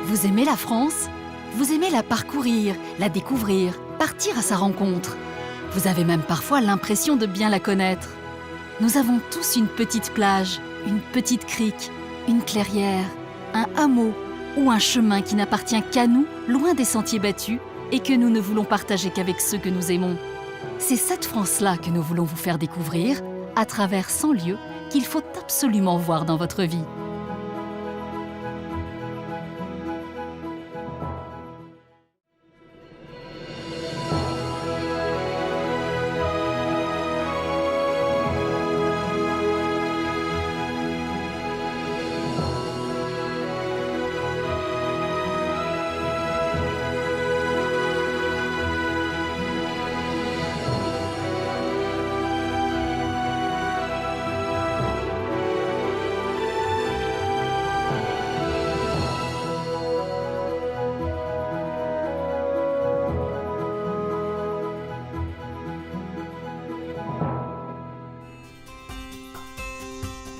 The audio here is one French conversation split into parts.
Vous aimez la France? Vous aimez la parcourir, la découvrir, partir à sa rencontre. Vous avez même parfois l'impression de bien la connaître. Nous avons tous une petite plage, une petite crique, une clairière, un hameau ou un chemin qui n'appartient qu'à nous, loin des sentiers battus, et que nous ne voulons partager qu'avec ceux que nous aimons. C'est cette France-là que nous voulons vous faire découvrir à travers 100 lieux qu'il faut absolument voir dans votre vie.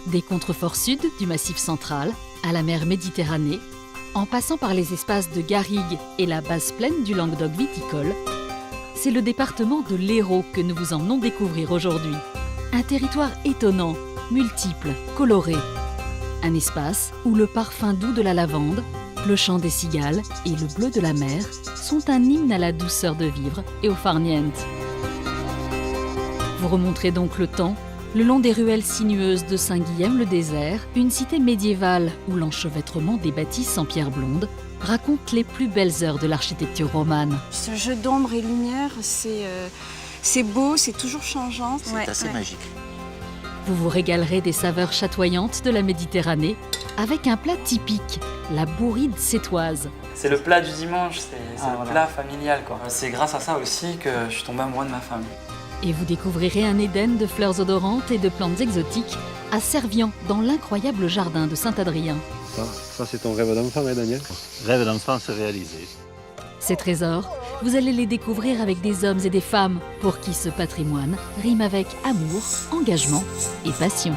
Des contreforts sud du Massif central à la mer Méditerranée, en passant par les espaces de Garrigues et la basse plaine du Languedoc viticole, c'est le département de l'Hérault que nous vous emmenons découvrir aujourd'hui. Un territoire étonnant, multiple, coloré. Un espace où le parfum doux de la lavande, le chant des cigales et le bleu de la mer sont un hymne à la douceur de vivre et au farniente. Vous remonterez donc le temps le long des ruelles sinueuses de Saint-Guilhem-le-Désert, une cité médiévale où l'enchevêtrement des bâtisses en pierre blonde raconte les plus belles heures de l'architecture romane. Ce jeu d'ombre et lumière, c'est beau, c'est toujours changeant. C'est assez magique. Vous vous régalerez des saveurs chatoyantes de la Méditerranée avec un plat typique, la bourride sétoise. C'est le plat du dimanche, c'est le plat familial, quoi. C'est grâce à ça aussi que je suis tombé amoureux de ma femme. Et vous découvrirez un Éden de fleurs odorantes et de plantes exotiques à Servian, dans l'incroyable jardin de Saint-Adrien. Ça c'est ton rêve d'enfant, hein, Daniel? Rêve d'enfant se réaliser. Ces trésors, vous allez les découvrir avec des hommes et des femmes pour qui ce patrimoine rime avec amour, engagement et passion.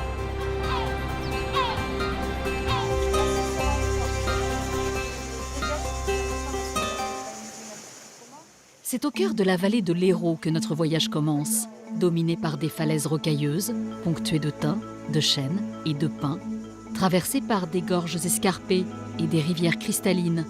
C'est au cœur de la vallée de l'Hérault que notre voyage commence, dominée par des falaises rocailleuses, ponctuées de thym, de chênes et de pins, traversée par des gorges escarpées et des rivières cristallines.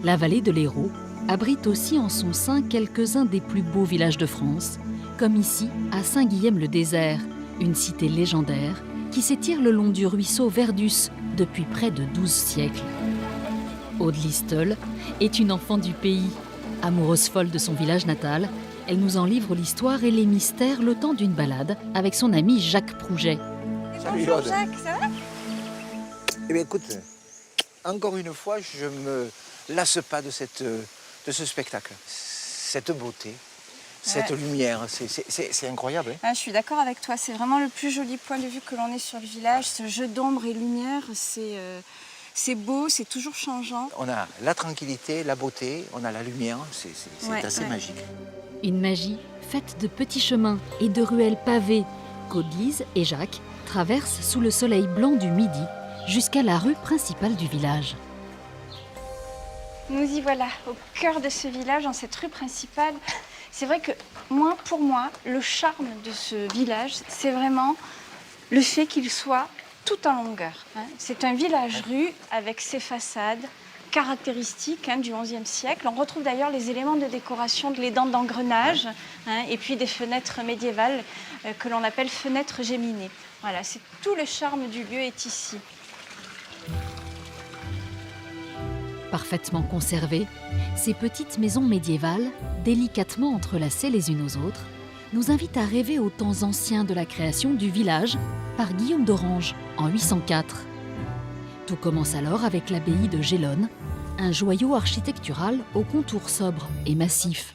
La vallée de l'Hérault abrite aussi en son sein quelques-uns des plus beaux villages de France, comme ici à Saint-Guilhem-le-Désert, une cité légendaire qui s'étire le long du ruisseau Verdus depuis près de 12 siècles. Aude Listel est une enfant du pays. Amoureuse folle de son village natal, elle nous en livre l'histoire et les mystères le temps d'une balade avec son ami Jacques Prouget. Salut bonjour Jacques, ça va? Eh bien écoute, encore une fois, je me lasse pas de ce spectacle. Cette beauté, cette lumière, c'est incroyable. Hein, je suis d'accord avec toi, c'est vraiment le plus joli point de vue que l'on ait sur le village. Ce jeu d'ombre et lumière, c'est beau, c'est toujours changeant. On a la tranquillité, la beauté, on a la lumière, c'est assez magique. Une magie faite de petits chemins et de ruelles pavées qu'Aude-Lise et Jacques traversent sous le soleil blanc du midi jusqu'à la rue principale du village. Nous y voilà, au cœur de ce village, dans cette rue principale. C'est vrai que pour moi, le charme de ce village, c'est vraiment le fait qu'il soit tout en longueur. C'est un village-rue avec ses façades caractéristiques du XIe siècle. On retrouve d'ailleurs les éléments de décoration de les dents d'engrenage et puis des fenêtres médiévales que l'on appelle fenêtres géminées. Voilà, c'est tout le charme du lieu est ici. Parfaitement conservées, ces petites maisons médiévales, délicatement entrelacées les unes aux autres, nous invitent à rêver aux temps anciens de la création du village par Guillaume d'Orange en 804. Tout commence alors avec l'abbaye de Gélone, un joyau architectural au contour sobre et massif.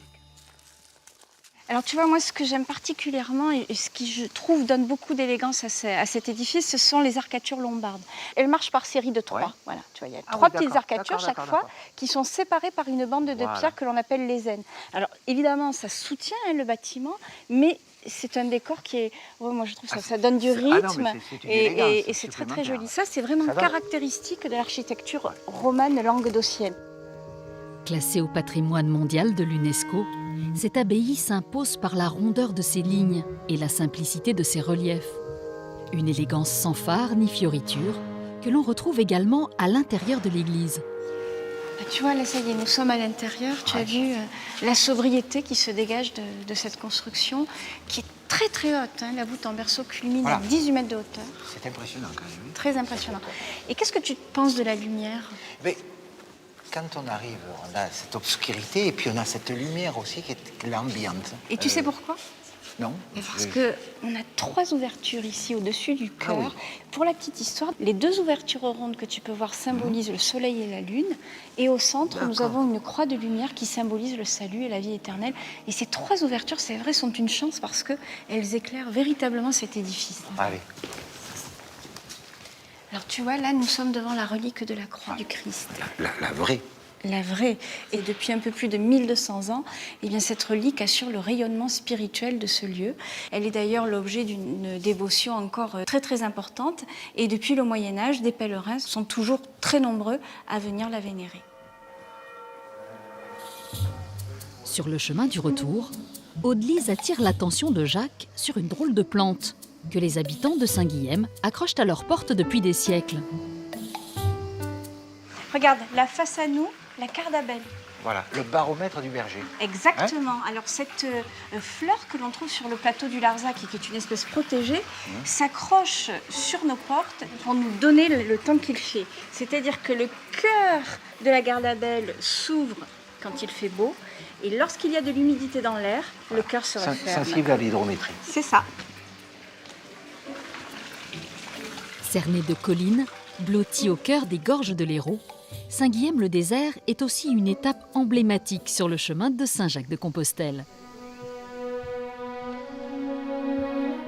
Alors tu vois, moi ce que j'aime particulièrement et ce qui je trouve donne beaucoup d'élégance à cet édifice, ce sont les arcatures lombardes. Elles marchent par série de 3. Ouais. Voilà, tu vois, il y a 3 petites arcatures chaque fois qui sont séparées par une bande de pierre que l'on appelle les aines. Alors évidemment, ça soutient le bâtiment, mais C'est un décor qui est... Ouais, moi, je trouve ça donne du Ah non, rythme mais c'est une élégance et c'est très, très supplémentaire. joli. Ça, c'est vraiment Ça va. caractéristique de l'architecture romane languedocienne. Classée au patrimoine mondial de l'UNESCO, cette abbaye s'impose par la rondeur de ses lignes et la simplicité de ses reliefs. Une élégance sans phare ni fioriture que l'on retrouve également à l'intérieur de l'église. Ah, tu vois, là, ça y est, nous sommes à l'intérieur. Tu as vu la sobriété qui se dégage de cette construction, qui est très, très haute. Hein. La voûte en berceau culmine à 18 mètres de hauteur. C'est impressionnant quand même. Oui. Très impressionnant. Et qu'est-ce que tu penses de la lumière? Mais quand on arrive, on a cette obscurité et puis on a cette lumière aussi qui est l'ambiance. Et tu sais pourquoi? Non. Parce qu'on a 3 ouvertures ici au-dessus du cœur. oui. Pour la petite histoire, les 2 ouvertures rondes que tu peux voir symbolisent le soleil et la lune. Et au centre, nous avons une croix de lumière qui symbolise le salut et la vie éternelle. Et ces 3 ouvertures, c'est vrai, sont une chance parce qu'elles éclairent véritablement cet édifice. Allez. Alors tu vois, là, nous sommes devant la relique de la croix du Christ. La vraie. La vraie. Et depuis un peu plus de 1200 ans, eh bien, cette relique assure le rayonnement spirituel de ce lieu. Elle est d'ailleurs l'objet d'une dévotion encore très très importante. Et depuis le Moyen-Âge, des pèlerins sont toujours très nombreux à venir la vénérer. Sur le chemin du retour, Audelise attire l'attention de Jacques sur une drôle de plante que les habitants de Saint-Guilhem accrochent à leur porte depuis des siècles. Regarde, là face à nous, la cardabelle. Voilà, le baromètre du berger. Exactement. Alors cette fleur que l'on trouve sur le plateau du Larzac et qui est une espèce protégée, s'accroche sur nos portes pour nous donner le temps qu'il fait. C'est-à-dire que le cœur de la gardabelle s'ouvre quand il fait beau et lorsqu'il y a de l'humidité dans l'air, le cœur se referme. Sensible à l'hydrométrie. C'est ça. Cerné de collines, blotti au cœur des gorges de l'Hérault, Saint-Guilhem-le-Désert est aussi une étape emblématique sur le chemin de Saint-Jacques-de-Compostelle.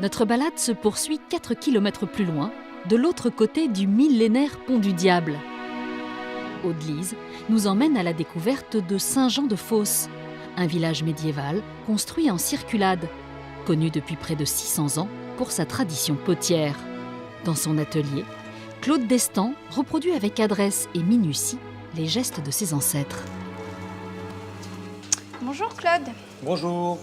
Notre balade se poursuit 4 km plus loin, de l'autre côté du millénaire pont du Diable. Audelise nous emmène à la découverte de Saint-Jean-de-Fosse, un village médiéval construit en circulade, connu depuis près de 600 ans pour sa tradition potière. Dans son atelier, Claude Destan reproduit avec adresse et minutie les gestes de ses ancêtres. Bonjour Claude. Bonjour.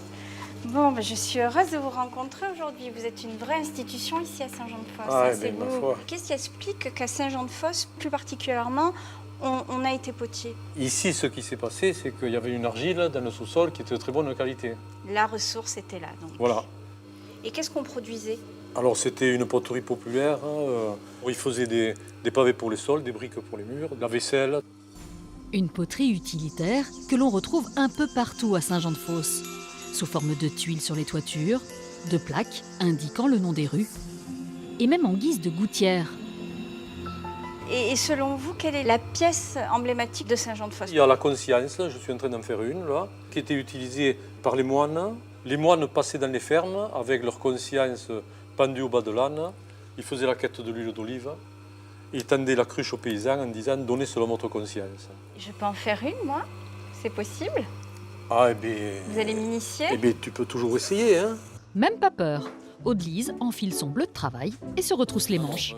Bon, je suis heureuse de vous rencontrer aujourd'hui. Vous êtes une vraie institution ici à Saint-Jean-de-Fosse. Ah, C'est ma beau. foi. Qu'est-ce qui explique qu'à Saint-Jean-de-Fosse, plus particulièrement, on a été potier? Ici, ce qui s'est passé, c'est qu'il y avait une argile dans le sous-sol qui était de très bonne qualité. La ressource était là, donc. Voilà. Et qu'est-ce qu'on produisait? Alors, c'était une poterie populaire. Il faisait des pavés pour les sols, des briques pour les murs, de la vaisselle. Une poterie utilitaire que l'on retrouve un peu partout à Saint-Jean-de-Fosse, sous forme de tuiles sur les toitures, de plaques indiquant le nom des rues, et même en guise de gouttière. Et selon vous, quelle est la pièce emblématique de Saint-Jean-de-Fosse? Il y a la conscience, je suis en train d'en faire une, là, qui était utilisée par les moines. Les moines passaient dans les fermes avec leur conscience pendue au bas de l'âne. Ils faisaient la quête de l'huile d'olive. Ils tendaient la cruche aux paysans en disant « Donnez selon votre conscience ». Je peux en faire une, moi? C'est possible? Ah, eh bien... Vous allez m'initier? Eh bien, tu peux toujours essayer, hein. Même pas peur, Audelise enfile son bleu de travail et se retrousse les manches.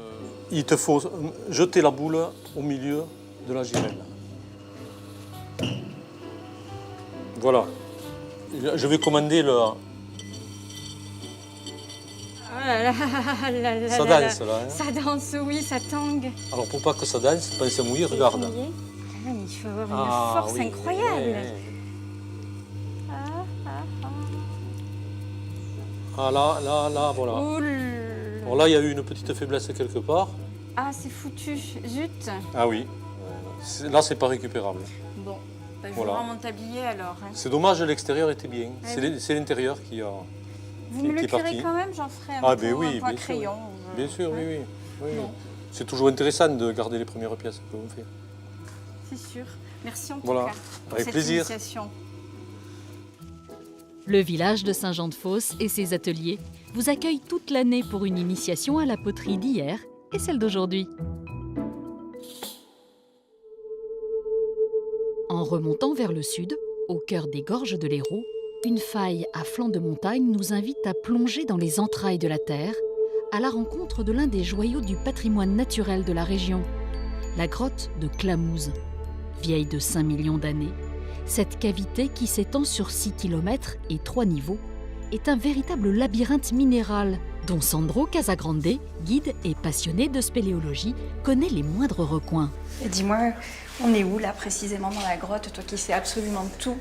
Il te faut jeter la boule au milieu de la girelle. Voilà. Je vais commander le... Oh là là là là Ça là danse, là. là. Hein. Ça danse, oui, ça tangue. Alors, pour pas que ça danse, pense à mouiller, regarde. Ah, mais il faut avoir une force oui, incroyable. oui, oui. Ah, ah, Ah, là, voilà. Oul. Bon, là, il y a eu une petite faiblesse quelque part. Ah, c'est foutu. Zut. Ah oui. Là, c'est pas récupérable. Bon, bah, je Voilà. vous rends mon tablier alors. Hein. C'est dommage, l'extérieur était bien. Ah C'est l'intérieur qui a... Vous qui me le est parti. curez quand même, j'en ferai un Ah, point, ben oui, un point bien sûr. crayon. Bien sûr, oui, oui. Oui. Bon. C'est toujours intéressant de garder les premières pièces que l'on fait. C'est sûr. Merci en tout Voilà. cas pour Avec cette plaisir. initiation. Le village de Saint-Jean-de-Fosse et ses ateliers vous accueillent toute l'année pour une initiation à la poterie d'hier et celle d'aujourd'hui. En remontant vers le sud, au cœur des gorges de l'Hérault, une faille à flanc de montagne nous invite à plonger dans les entrailles de la Terre, à la rencontre de l'un des joyaux du patrimoine naturel de la région, la grotte de Clamouze. Vieille de 5 millions d'années, cette cavité qui s'étend sur 6 km et 3 niveaux est un véritable labyrinthe minéral dont Sandro Casagrande, guide et passionné de spéléologie, connaît les moindres recoins. Et dis-moi, on est où là précisément dans la grotte, toi qui sais absolument tout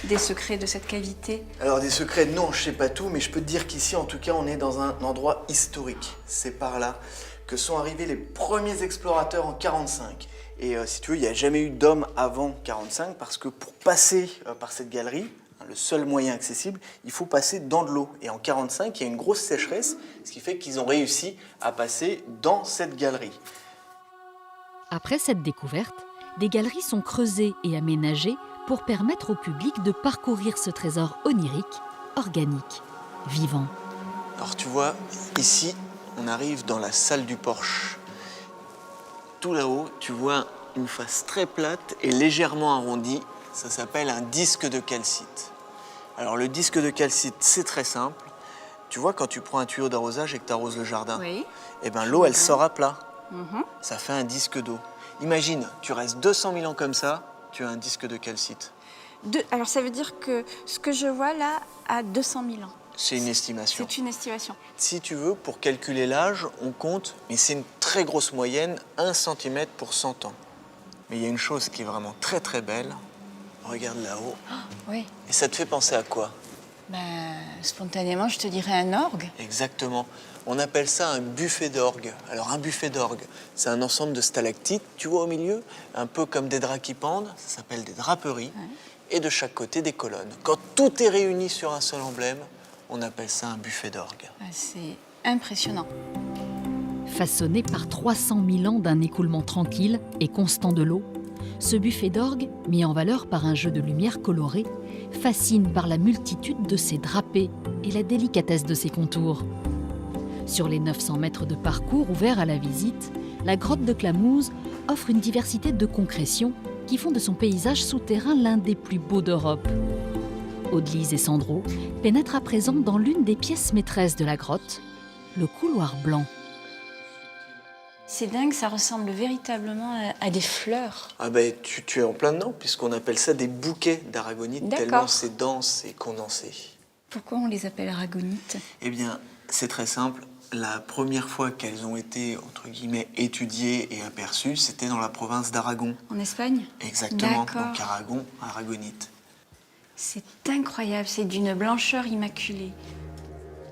des secrets de cette cavité? Alors des secrets, non, je sais pas tout, mais je peux te dire qu'ici, en tout cas, on est dans un endroit historique. C'est par là que sont arrivés les premiers explorateurs en 45. Et si tu veux, il n'y a jamais eu d'homme avant 45 parce que pour passer par cette galerie, le seul moyen accessible, il faut passer dans de l'eau. Et en 45, il y a une grosse sécheresse, ce qui fait qu'ils ont réussi à passer dans cette galerie. Après cette découverte, des galeries sont creusées et aménagées pour permettre au public de parcourir ce trésor onirique, organique, vivant. Alors tu vois, ici, on arrive dans la salle du porche. Tout là-haut, tu vois une face très plate et légèrement arrondie. Ça s'appelle un disque de calcite. Alors le disque de calcite, c'est très simple. Tu vois, quand tu prends un tuyau d'arrosage et que tu arroses le jardin, Oui. eh ben, l'eau, elle sort à plat. Mhm. Ça fait un disque d'eau. Imagine, tu restes 200 000 ans comme ça, tu as un disque de calcite. Alors ça veut dire que ce que je vois là a 200 000 ans. C'est une estimation. C'est une estimation. Si tu veux, pour calculer l'âge, on compte, mais c'est une très grosse moyenne, 1 cm pour 100 ans. Mais il y a une chose qui est vraiment très très belle. Regarde là-haut. Oui. Et ça te fait penser à quoi? Spontanément, je te dirais un orgue. Exactement. On appelle ça un buffet d'orgue. Alors un buffet d'orgue, c'est un ensemble de stalactites, tu vois au milieu, un peu comme des draps qui pendent, ça s'appelle des draperies, et de chaque côté des colonnes. Quand tout est réuni sur un seul emblème, on appelle ça un buffet d'orgue. C'est impressionnant. Façonné par 300 000 ans d'un écoulement tranquille et constant de l'eau, ce buffet d'orgue, mis en valeur par un jeu de lumière colorée, fascine par la multitude de ses drapés et la délicatesse de ses contours. Sur les 900 mètres de parcours ouverts à la visite, la grotte de Clamouze offre une diversité de concrétions qui font de son paysage souterrain l'un des plus beaux d'Europe. Aude-Lise et Sandro pénètrent à présent dans l'une des pièces maîtresses de la grotte, le couloir blanc. C'est dingue, ça ressemble véritablement à des fleurs. Ah ben, tu es en plein dedans, puisqu'on appelle ça des bouquets d'aragonite, D'accord. tellement c'est dense et condensé. Pourquoi on les appelle aragonites? Eh bien, c'est très simple. La première fois qu'elles ont été, entre guillemets, étudiées et aperçues, c'était dans la province d'Aragon. En Espagne? Exactement, D'accord. donc Aragon, aragonite. C'est incroyable, c'est d'une blancheur immaculée.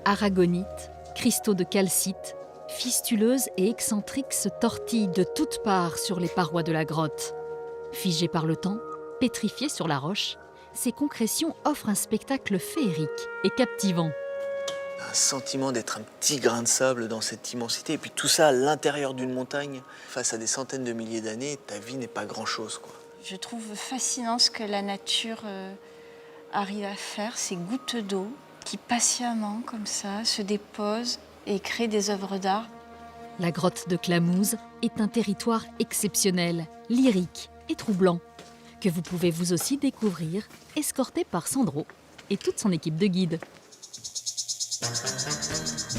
Aragonite, cristaux de calcite, fistuleuses et excentriques se tortillent de toutes parts sur les parois de la grotte. Figées par le temps, pétrifiées sur la roche, ces concrétions offrent un spectacle féerique et captivant. Un sentiment d'être un petit grain de sable dans cette immensité. Et puis tout ça à l'intérieur d'une montagne, face à des centaines de milliers d'années, ta vie n'est pas grand-chose, quoi. Je trouve fascinant ce que la nature arrive à faire, ces gouttes d'eau qui patiemment, comme ça, se déposent et créent des œuvres d'art. La grotte de Clamouze est un territoire exceptionnel, lyrique et troublant, que vous pouvez vous aussi découvrir, escorté par Sandro et toute son équipe de guides.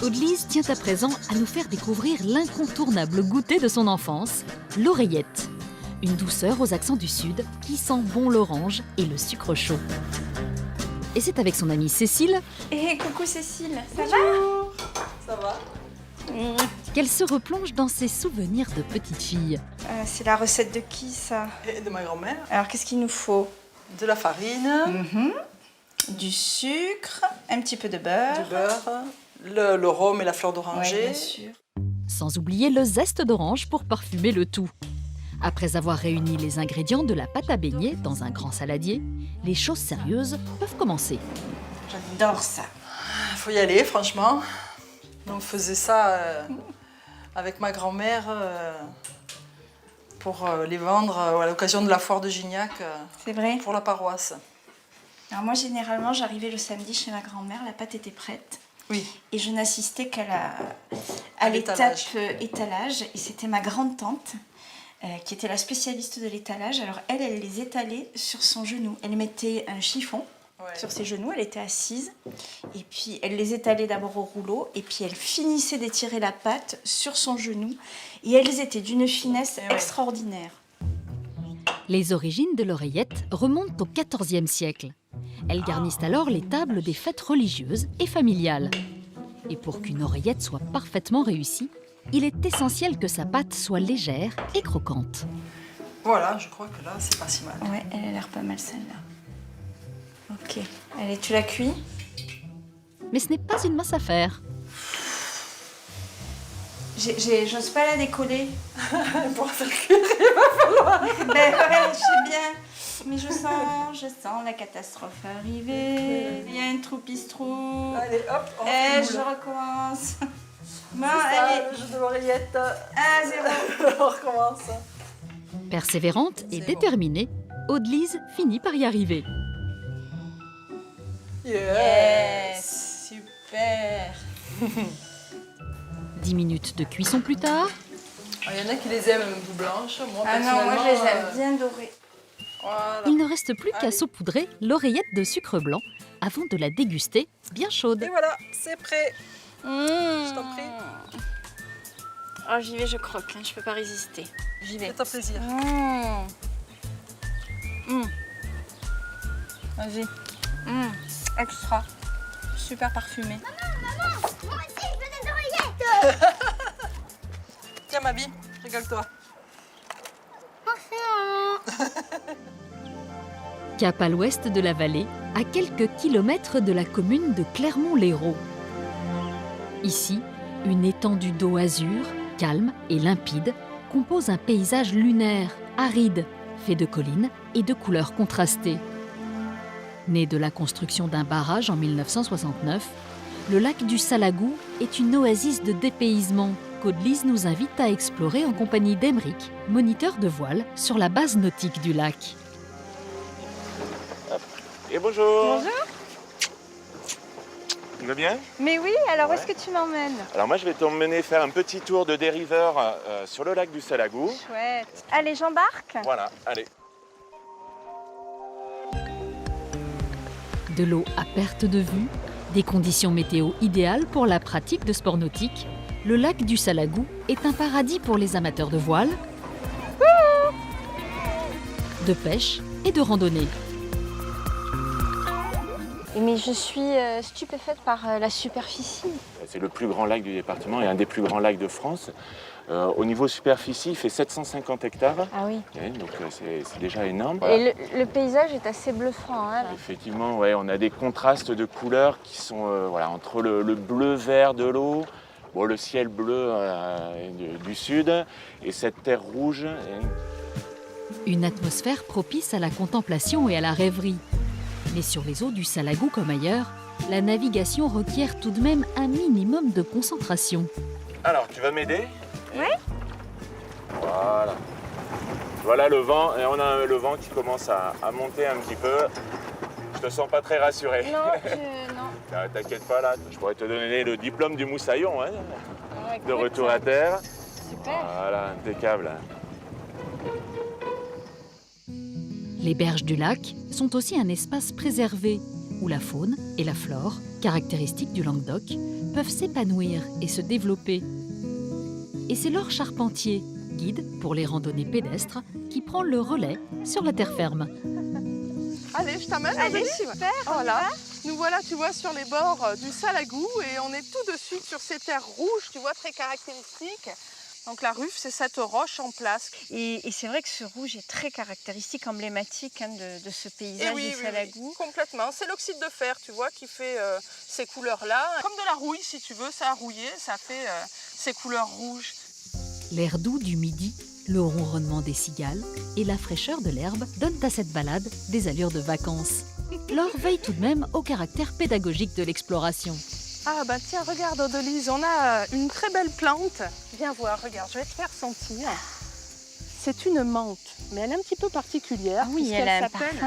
Aude-Lise tient à présent à nous faire découvrir l'incontournable goûter de son enfance, l'oreillette. Une douceur aux accents du Sud qui sent bon l'orange et le sucre chaud. Et c'est avec son amie Cécile Coucou Cécile, ça Ça va? qu'elle se replonge dans ses souvenirs de petite fille. C'est la recette de qui ça? Et de ma grand-mère. Alors qu'est-ce qu'il nous faut? De la farine, Du sucre, un petit peu de beurre. du beurre, le rhum et la fleur Ouais, d'oranger. bien sûr. Sans oublier le zeste d'orange pour parfumer le tout. Après avoir réuni les ingrédients de la pâte à beignet dans un grand saladier, les choses sérieuses peuvent commencer. J'adore ça. Il faut y aller, franchement. On faisait ça avec ma grand-mère pour les vendre à l'occasion de la foire de Gignac C'est vrai? pour la paroisse. Alors moi, généralement, j'arrivais le samedi chez ma grand-mère, la pâte était prête. Oui. Et je n'assistais qu'à À l'étape l'étalage. étalage. Et c'était ma grande-tante qui était la spécialiste de l'étalage. Alors elle les étalait sur son genou. Elle mettait un chiffon sur ses genoux, elle était assise. Et puis elle les étalait d'abord au rouleau, et puis elle finissait d'étirer la pâte sur son genou. Et elles étaient d'une finesse extraordinaire. Les origines de l'oreillette remontent au XIVe siècle. Elles garnissent alors les tables des fêtes religieuses et familiales. Et pour qu'une oreillette soit parfaitement réussie, il est essentiel que sa pâte soit légère et croquante. Voilà, je crois que là, c'est pas si mal. Ouais, elle a l'air pas mal celle-là. Ok. Allez, tu la cuis? Mais ce n'est pas une mince affaire. J'ose pas la décoller. Pour faire cuire, il va falloir. Ben ouais, je sais bien. Mais je sens la catastrophe arriver. Il y a une troupistrou. Allez, hop, on Je recommence. Bon, ça, allez. le jeu de l'oreillette. 1-0. On recommence. Persévérante et C'est déterminée, Aude-Lise finit par y arriver. Yes, super. 10 minutes de cuisson plus tard, Il y en a qui les aiment un peu blanches. Moi, Ah non, moi je les aime bien dorées. Voilà. il ne reste plus qu'à Allez. saupoudrer l'oreillette de sucre blanc avant de la déguster bien chaude. Et voilà, c'est prêt. Je t'en prie. Oh, j'y vais, je croque, hein, je peux pas résister. J'y vais. Fais-toi plaisir. Vas-y. Extra. Super parfumé. Tiens, ma bille, régale-toi. Cap à l'ouest de la vallée, à quelques kilomètres de la commune de Clermont-Lérault. Ici, une étendue d'eau azur, calme et limpide, compose un paysage lunaire, aride, fait de collines et de couleurs contrastées. Né de la construction d'un barrage en 1969, le lac du Salagou est une oasis de dépaysement qu'Aude-Lise nous invite à explorer en compagnie d'Emeric, moniteur de voile sur la base nautique du lac. Et bonjour. Bonjour. Tu vas bien? Mais oui, alors où Ouais. est-ce que tu m'emmènes? Alors moi je vais t'emmener faire un petit tour de dériveur sur le lac du Salagou. Chouette. Allez, j'embarque. Voilà, allez. De l'eau à perte de vue, des conditions météo idéales pour la pratique de sports nautiques, le lac du Salagou est un paradis pour les amateurs de voile, de pêche et de randonnée. Mais je suis stupéfaite par la superficie. C'est le plus grand lac du département et un des plus grands lacs de France. Au niveau superficie, il fait 750 hectares. Ah oui. Ouais, donc c'est déjà énorme. Voilà. Et le paysage est assez bluffant. Hein, là. Effectivement, ouais, on a des contrastes de couleurs qui sont voilà, entre le bleu-vert de l'eau, bon, le ciel bleu du sud et cette terre rouge. Une atmosphère propice à la contemplation et à la rêverie. Mais sur les eaux du Salagou comme ailleurs, la navigation requiert tout de même un minimum de concentration. Alors, tu vas m'aider? Oui. Voilà. Voilà le vent, et on a le vent qui commence à monter un petit peu. Je te sens pas très rassuré. Non. T'inquiète pas là, je pourrais te donner le diplôme du moussaillon, hein, Ouais, de retour à terre. Super. Voilà, impeccable. Les berges du lac sont aussi un espace préservé où la faune et la flore, caractéristiques du Languedoc, peuvent s'épanouir et se développer. Et c'est Laure Charpentier, guide pour les randonnées pédestres, qui prend le relais sur la terre ferme. Allez, je t'amène. Allez, Aurélie. super. Voilà. Nous voilà, tu vois, sur les bords du Salagou et on est tout de suite sur ces terres rouges, tu vois, très caractéristiques. Donc la ruffe, c'est cette roche en place. Et c'est vrai que ce rouge est très caractéristique, emblématique hein, de ce paysage Et oui, du oui, Salagou. oui, complètement. C'est l'oxyde de fer, tu vois, qui fait ces couleurs-là. Comme de la rouille, si tu veux, ça a rouillé, ça fait ces couleurs rouges. L'air doux du midi, le ronronnement des cigales et la fraîcheur de l'herbe donnent à cette balade des allures de vacances. Laure veille tout de même au caractère pédagogique de l'exploration. Ah bah tiens, regarde Aude-Lise, on a une très belle plante. Viens voir, regarde, je vais te faire sentir. C'est une menthe, mais elle est un petit peu particulière. Ah oui, puisqu'elle elle a un s'appelle parfum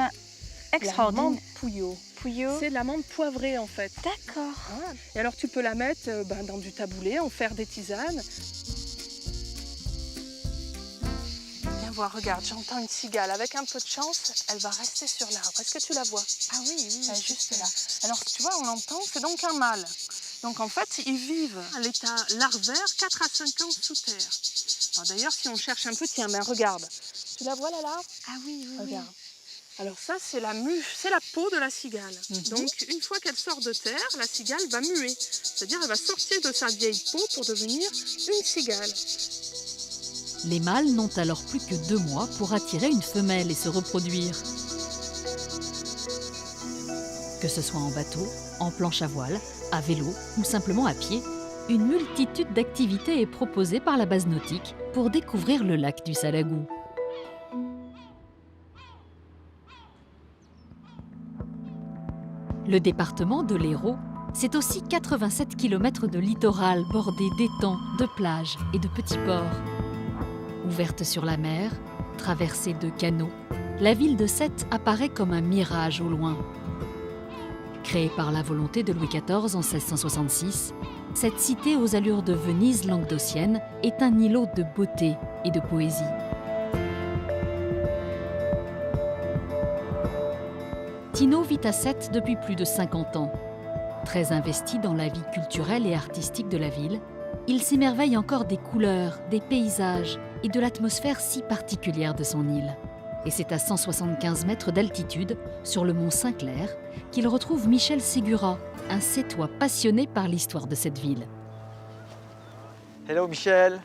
la extraordinaire. menthe pouillot. Pouillot. C'est de la menthe poivrée en fait. D'accord. Voilà. Et alors tu peux la mettre dans du taboulé, en faire des tisanes. Viens voir, regarde, j'entends une cigale. Avec un peu de chance, elle va rester sur l'arbre. Est-ce que tu la vois? Ah oui, oui, Elle est juste là. Alors, tu vois, on l'entend, c'est donc un mâle. Donc, en fait, ils vivent à l'état larvaire 4 à 5 ans sous terre. Alors, d'ailleurs, si on cherche un peu, tiens, ben regarde. Tu la vois, la larve? Ah oui, oui, Regarde. Alors ça, c'est la mue, c'est la peau de la cigale. Donc, une fois qu'elle sort de terre, la cigale va muer. C'est-à-dire, elle va sortir de sa vieille peau pour devenir une cigale. Les mâles n'ont alors plus que 2 mois pour attirer une femelle et se reproduire. Que ce soit en bateau, en planche à voile, à vélo ou simplement à pied, une multitude d'activités est proposée par la base nautique pour découvrir le lac du Salagou. Le département de l'Hérault, c'est aussi 87 km de littoral bordé d'étangs, de plages et de petits ports. Ouverte sur la mer, traversée de canaux, la ville de Sète apparaît comme un mirage au loin. Créée par la volonté de Louis XIV en 1666, cette cité aux allures de Venise languedocienne est un îlot de beauté et de poésie. Tino vit à Sète depuis plus de 50 ans. Très investi dans la vie culturelle et artistique de la ville, il s'émerveille encore des couleurs, des paysages et de l'atmosphère si particulière de son île. Et c'est à 175 mètres d'altitude, sur le mont Saint-Clair, qu'il retrouve Michel Ségura, un Sétois passionné par l'histoire de cette ville. Hello Michel,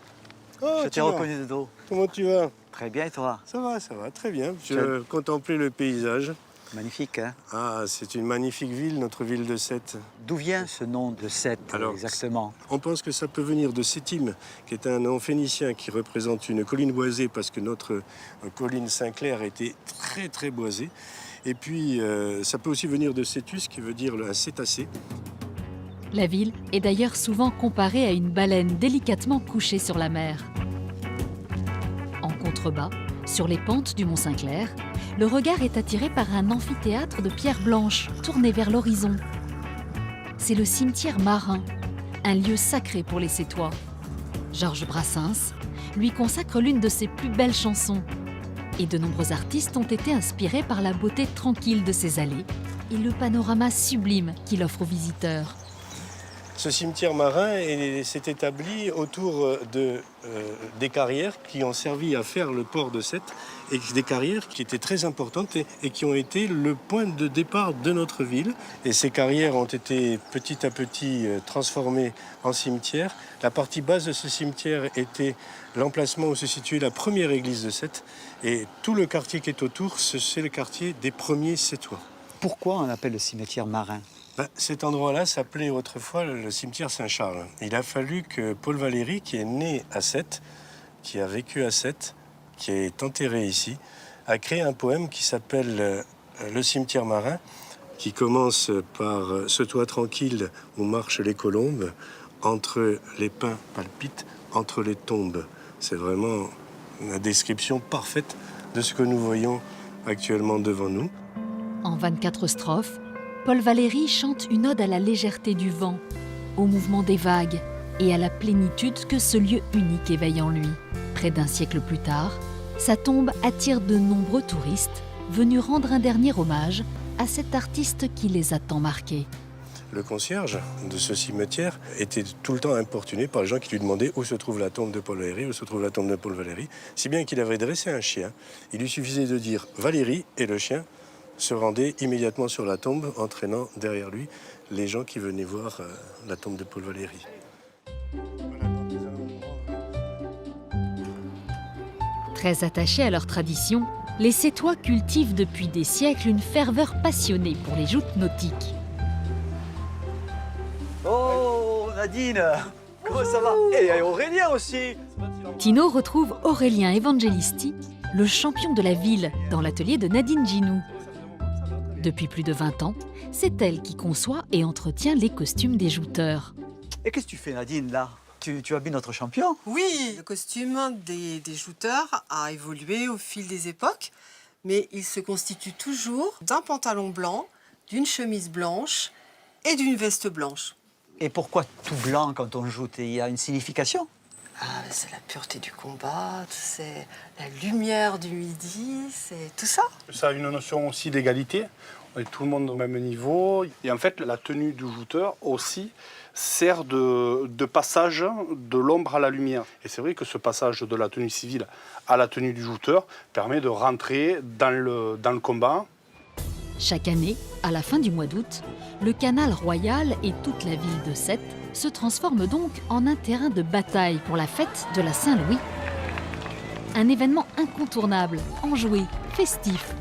Oh, je t'ai reconnu de dos. Comment tu vas? Très bien et toi? Ça va, très bien. Je contemplais le paysage. Magnifique, hein? Ah, c'est une magnifique ville, notre ville de Sète. D'où vient ce nom de Sète exactement? On pense que ça peut venir de Sétim, qui est un nom phénicien qui représente une colline boisée parce que notre colline Saint-Clair était très très boisée. Et puis ça peut aussi venir de Cétus, qui veut dire un cétacé. La ville est d'ailleurs souvent comparée à une baleine délicatement couchée sur la mer. En contrebas, sur les pentes du mont Saint-Clair, le regard est attiré par un amphithéâtre de pierres blanches tourné vers l'horizon. C'est le cimetière marin, un lieu sacré pour les Sétois. Georges Brassens lui consacre l'une de ses plus belles chansons. Et de nombreux artistes ont été inspirés par la beauté tranquille de ses allées et le panorama sublime qu'il offre aux visiteurs. Ce cimetière marin s'est établi autour des carrières qui ont servi à faire le port de Sète, et des carrières qui étaient très importantes et qui ont été le point de départ de notre ville. Et ces carrières ont été petit à petit transformées en cimetière. La partie basse de ce cimetière était l'emplacement où se situait la première église de Sète, et tout le quartier qui est autour, c'est le quartier des premiers Sétois. Pourquoi on appelle le cimetière marin? Cet endroit-là s'appelait autrefois le cimetière Saint-Charles. Il a fallu que Paul Valéry, qui est né à Sète, qui a vécu à Sète, qui est enterré ici, a créé un poème qui s'appelle Le cimetière marin, qui commence par « Ce toit tranquille où marchent les colombes, entre les pins palpitent, entre les tombes ». C'est vraiment la description parfaite de ce que nous voyons actuellement devant nous. En 24 strophes, Paul Valéry chante une ode à la légèreté du vent, au mouvement des vagues et à la plénitude que ce lieu unique éveille en lui. Près d'un siècle plus tard, sa tombe attire de nombreux touristes venus rendre un dernier hommage à cet artiste qui les a tant marqués. Le concierge de ce cimetière était tout le temps importuné par les gens qui lui demandaient où se trouve la tombe de Paul Valéry, où se trouve la tombe de Paul Valéry, si bien qu'il avait dressé un chien. Il lui suffisait de dire Valéry et le chien se rendait immédiatement sur la tombe, entraînant derrière lui les gens qui venaient voir la tombe de Paul Valéry. Très attachés à leur tradition, les Sétois cultivent depuis des siècles une ferveur passionnée pour les joutes nautiques. Oh Nadine, comment ça va? Et Aurélien aussi. Tino retrouve Aurélien Evangelisti, le champion de la ville, dans l'atelier de Nadine Ginou. Depuis plus de 20 ans, c'est elle qui conçoit et entretient les costumes des jouteurs. Et qu'est-ce que tu fais Nadine là? Tu habilles notre champion? Oui, le costume des jouteurs a évolué au fil des époques, mais il se constitue toujours d'un pantalon blanc, d'une chemise blanche et d'une veste blanche. Et pourquoi tout blanc quand on joute? Il y a une signification? C'est la pureté du combat, c'est la lumière du midi, c'est tout ça. Ça a une notion aussi d'égalité. On est tout le monde au même niveau. Et en fait, la tenue du jouteur aussi sert de passage de l'ombre à la lumière. Et c'est vrai que ce passage de la tenue civile à la tenue du jouteur permet de rentrer dans le combat. Chaque année, à la fin du mois d'août, le canal royal et toute la ville de Sète se transforment donc en un terrain de bataille pour la fête de la Saint-Louis. Un événement incontournable, enjoué, festif.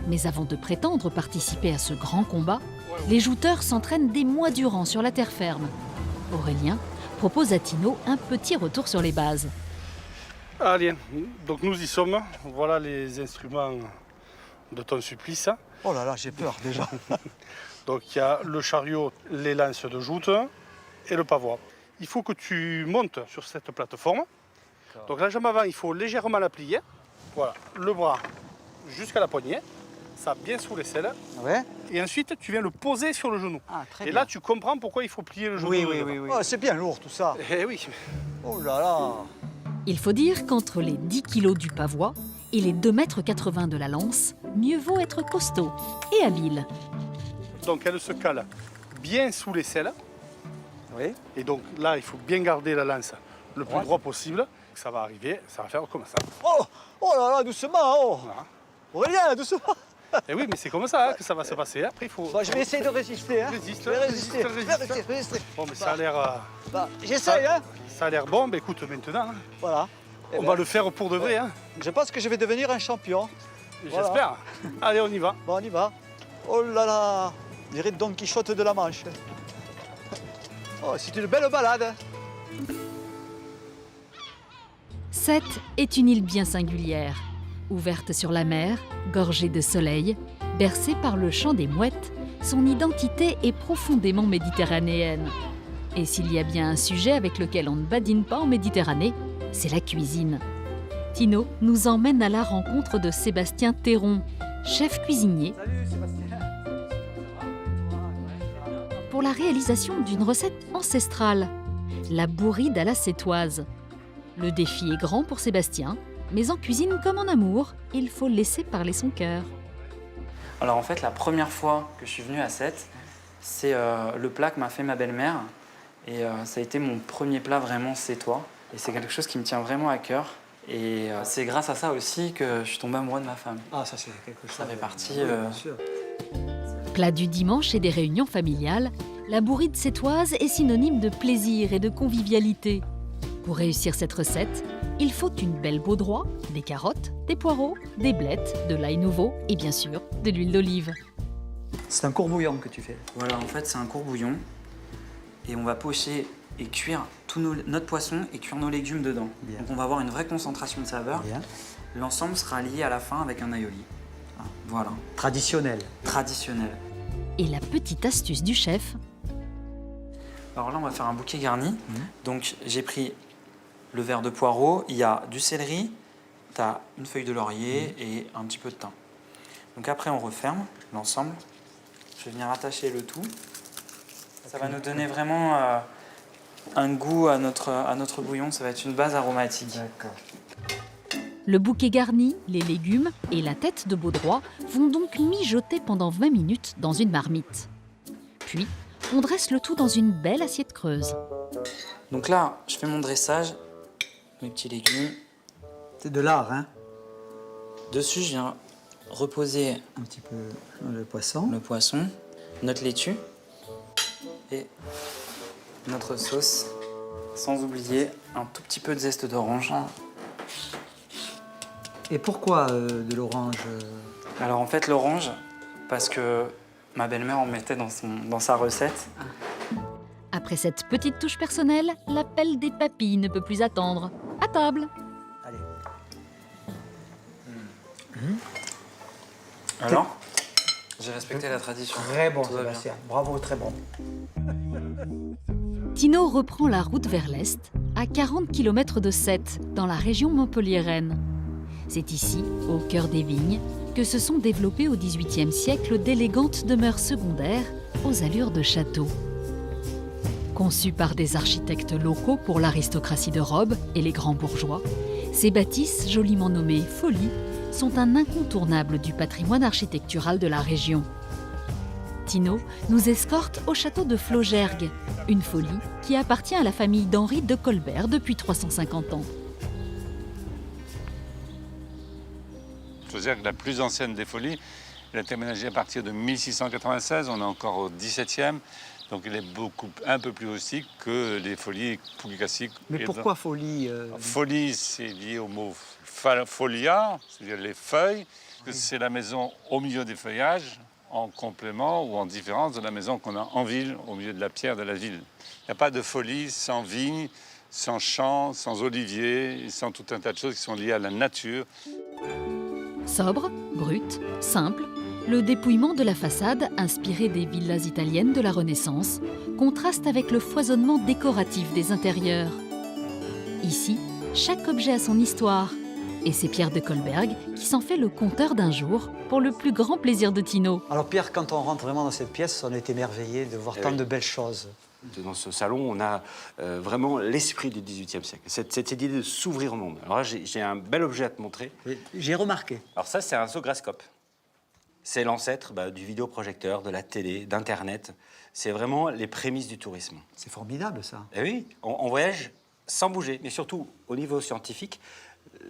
Mais avant de prétendre participer à ce grand combat, les jouteurs s'entraînent des mois durant sur la terre ferme. Aurélien propose à Tino un petit retour sur les bases. Allez, donc nous y sommes. Voilà les instruments de ton supplice. Oh là là, j'ai peur déjà. Donc il y a le chariot, les lances de joute et le pavois. Il faut que tu montes sur cette plateforme. Donc la jambe avant, il faut légèrement la plier. Voilà, le bras jusqu'à la poignée. Ça bien sous l'aisselle. Ouais. Et ensuite, tu viens le poser sur le genou. Ah, très et bien. là, tu comprends pourquoi il faut plier le genou. Oui. Oh, c'est bien lourd tout ça. Eh oui. Oh là là. Il faut dire qu'entre les 10 kilos du pavois et les 2,80 m de la lance, mieux vaut être costaud et habile. Donc elle se cale bien sous l'aisselle. Oui. Et donc là, il faut bien garder la lance le plus droit possible. Ça va arriver, ça va faire comme ça. Oh là là, doucement. Oh. Voilà. Aurélien, doucement. Et oui, mais c'est comme ça que ça va se passer. Après, il faut... Bon, je vais essayer de résister. Hein. Résiste. Je vais résister. Bon, mais ça a l'air... J'essaye, hein. Ça a l'air bon. Mais écoute, maintenant, Voilà. on va le faire pour de vrai. Hein. Je pense que je vais devenir un champion. J'espère. Allez, on y va. Bon, on y va. Oh là là. On dirait Don Quichotte de la Manche. Oh, c'est une belle balade. Sète est une île bien singulière, ouverte sur la mer, gorgée de soleil, bercée par le chant des mouettes. Son identité est profondément méditerranéenne. Et s'il y a bien un sujet avec lequel on ne badine pas en Méditerranée, c'est la cuisine. Tino nous emmène à la rencontre de Sébastien Théron, chef cuisinier, pour la réalisation d'une recette ancestrale, la bourride à la sétoise. Le défi est grand pour Sébastien, mais en cuisine comme en amour, il faut laisser parler son cœur. Alors en fait, la première fois que je suis venu à Sète, c'est le plat que m'a fait ma belle-mère. Et ça a été mon premier plat vraiment sétois. Et c'est quelque chose qui me tient vraiment à cœur. Et c'est grâce à ça aussi que je suis tombé amoureux de ma femme. Ah, ça c'est quelque chose. Ça fait partie... Bien sûr. Plat du dimanche et des réunions familiales, la bourride sétoise est synonyme de plaisir et de convivialité. Pour réussir cette recette, il faut une belle baudroie, des carottes, des poireaux, des blettes, de l'ail nouveau et bien sûr de l'huile d'olive. C'est un courbouillon que tu fais. Voilà, en fait c'est un courbouillon. Et on va pocher et cuire tout notre poisson et cuire nos légumes dedans. Bien. Donc on va avoir une vraie concentration de saveur. Bien. L'ensemble sera lié à la fin avec un aioli. Voilà. Traditionnel. Traditionnel. Et la petite astuce du chef, Alors là on va faire un bouquet garni. Donc j'ai pris le verre de poireau, il y a du céleri, tu as une feuille de laurier et un petit peu de thym. Donc après on referme l'ensemble. Je vais venir attacher le tout. Ça va nous donner vraiment un goût à notre bouillon, ça va être une base aromatique. D'accord. le bouquet garni, les légumes et la tête de baudroie vont donc mijoter pendant 20 minutes dans une marmite. Puis, on dresse le tout dans une belle assiette creuse. Donc là, je fais mon dressage, mes petits légumes. C'est de l'art, hein? Dessus, je viens reposer un petit peu le poisson, notre laitue et notre sauce, sans oublier un tout petit peu de zeste d'orange. Et pourquoi de l'orange? Alors en fait, l'orange, parce que ma belle-mère en mettait dans sa recette. Après cette petite touche personnelle, l'appel des papilles ne peut plus attendre. À table. Allez. Alors, j'ai respecté la tradition. Très bon, Tout va bien. Sébastien. Bravo, très bon. Tino reprend la route vers l'est, à 40 km de Sète, dans la région montpelliéraine. C'est ici, au cœur des vignes, que se sont développées au XVIIIe siècle d'élégantes demeures secondaires aux allures de château. Conçus par des architectes locaux pour l'aristocratie de robe et les grands bourgeois, ces bâtisses, joliment nommées folies, sont un incontournable du patrimoine architectural de la région. Tino nous escorte au château de Flaugergues, une folie qui appartient à la famille d'Henri de Colbert depuis 350 ans. Flaugergues, la plus ancienne des folies, elle a été aménagée à partir de 1696, on est encore au XVIIe, donc elle est un peu plus rustique que les folies plus classiques. Mais pourquoi folie Folie, c'est lié au mot folia, c'est-à-dire les feuilles, que c'est la maison au milieu des feuillages, en complément ou en différence de la maison qu'on a en ville, au milieu de la pierre de la ville. Il n'y a pas de folie sans vigne, sans champs, sans oliviers, sans tout un tas de choses qui sont liées à la nature. Sobre, brut, simple, le dépouillement de la façade, inspiré des villas italiennes de la Renaissance, contraste avec le foisonnement décoratif des intérieurs. Ici, chaque objet a son histoire. Et c'est Pierre de Colberg qui s'en fait le conteur d'un jour, pour le plus grand plaisir de Tino. Alors Pierre, quand on rentre vraiment dans cette pièce, on est émerveillé de voir tant de belles choses. Dans ce salon, on a vraiment l'esprit du XVIIIe siècle, cette idée de s'ouvrir au monde. Alors là, j'ai un bel objet à te montrer. J'ai remarqué. Alors ça, c'est un zograscope. C'est l'ancêtre du vidéoprojecteur, de la télé, d'Internet. C'est vraiment les prémices du tourisme. C'est formidable, ça. Et oui, on voyage sans bouger, mais surtout, au niveau scientifique,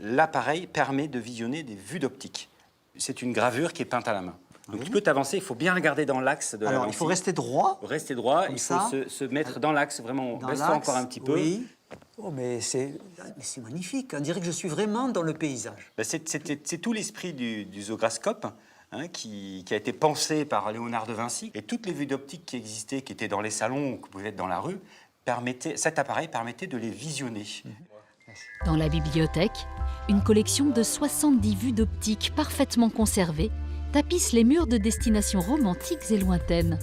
l'appareil permet de visionner des vues d'optique. C'est une gravure qui est peinte à la main. Donc tu peux t'avancer, il faut bien regarder dans l'axe de la lentille. Alors, il faut rester droit. Rester droit, il faut ça. se mettre dans l'axe, vraiment. Reste-toi encore un petit peu. Oui. Oh, mais c'est magnifique. On dirait que je suis vraiment dans le paysage. C'est tout l'esprit du zograscope, hein, qui a été pensé par Léonard de Vinci. Et toutes les vues d'optique qui existaient, qui étaient dans les salons, qui pouvaient être dans la rue, cet appareil permettait de les visionner. Dans la bibliothèque, une collection de 70 vues d'optique parfaitement conservées tapisse les murs de destinations romantiques et lointaines.